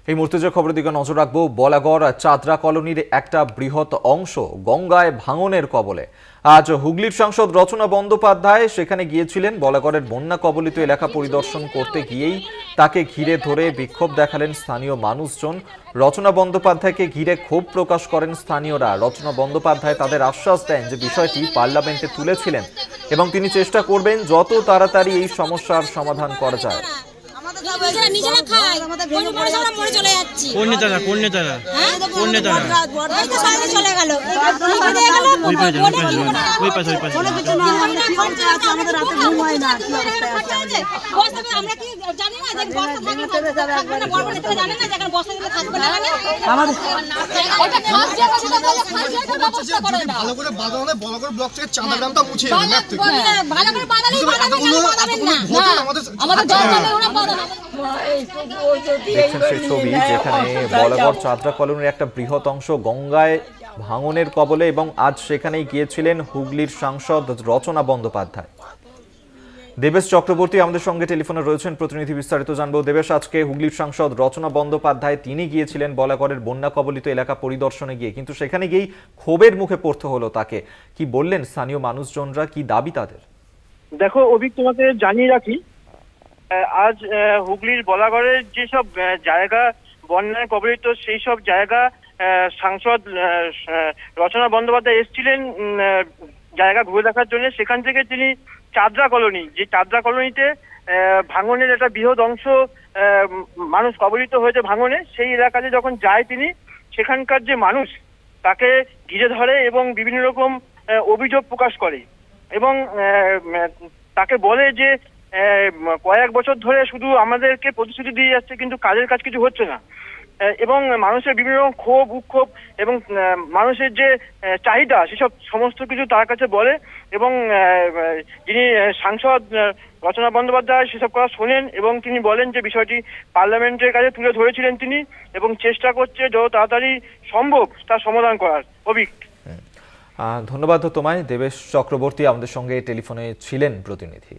এই মুহূর্তে যে খবরের দিকে নজর রাখবো, বলাগড় চাঁদরা কলোনির একটা বৃহৎ অংশ গঙ্গায় ভাঙনের কবলে। আজ হুগলির সাংসদ রচনা বন্দ্যোপাধ্যায় সেখানে গিয়েছিলেন। বলাগড়ের বন্যা কবলিত এলাকা পরিদর্শন করতে গিয়েই তাকে ঘিরে ধরে বিক্ষোভ দেখালেন স্থানীয় মানুষজন। রচনা বন্দ্যোপাধ্যায়কে ঘিরে ক্ষোভ প্রকাশ করেন স্থানীয়রা। রচনা বন্দ্যোপাধ্যায় তাদের আশ্বাস দেন যে বিষয়টি পার্লামেন্টে তুলেছিলেন এবং তিনি চেষ্টা করবেন যত তাড়াতাড়ি এই সমস্যার সমাধান করা যায়। দেখছেন সেই ছবি যেখানে বলাগড় চাঁদরা কলোনির একটা বৃহৎ অংশ গঙ্গায় ভাঙনের কবলে এবং আজ সেখানেই গিয়েছিলেন হুগলির সাংসদ রচনা বন্দ্যোপাধ্যায়। দেবেশ চক্রবর্তী আমাদের সঙ্গে টেলিফোনে রয়েছেন, প্রতিনিধি বিস্তারিত জানবো। দেবেশ, আজকে হুগলির সাংসদ রচনা বন্দ্যোপাধ্যায় তিনি গিয়েছিলেন বলাগড়ের বন্যা কবলিত এলাকা পরিদর্শনে গিয়ে, কিন্তু সেখানে গিয়েই ক্ষোভের মুখে পড়তে হলো তাকে। কি বললেন স্থানীয় মানুষজনরা, কি দাবি তাদের? দেখো অভিক, তোমাকে জানিয়ে রাখি, আজ হুগলির বলাগড়ের যেসব জায়গা বন্যায় কবলিত সেই সব জায়গা সাংসদ রচনা বন্দ্যোপাধ্যায় এসেছিলেন জায়গা ঘুরে দেখার জন্য। সেখান থেকে তিনি চাঁদরা কলোনি, যে চাঁদরা কলোনিতে ভাঙনের একটা বৃহৎ অংশ মানুষ কবলিত হয়েছে ভাঙনে, সেই এলাকাতে যখন যায় তিনি, সেখানকার যে মানুষ তাকে ঘিরে ধরে এবং বিভিন্ন রকম অভিযোগ প্রকাশ করে এবং তাকে বলে যে কয়েক বছর ধরে শুধু আমাদেরকে প্রতিশ্রুতি দিয়ে যাচ্ছে, কিন্তু কাজের কাজ কিছু হচ্ছে না। এবং মানুষের বিভিন্ন রকম ক্ষোভ উক্ষোভ এবং মানুষের যে চাহিদা সেসব সমস্ত কিছু তার কাছে বলে এবং যিনি সাংসদ রচনা বন্দ্যোপাধ্যায় সেসব কথা শোনেন এবং তিনি বলেন যে বিষয়টি পার্লামেন্টের কাছে তুলে ধরেছিলেন তিনি এবং চেষ্টা করছে যত তাড়াতাড়ি সম্ভব তার সমাধান করার। অভিক, ধন্যবাদ তোমায়। দেবেশ চক্রবর্তী আমাদের সঙ্গে টেলিফোনে ছিলেন প্রতিনিধি।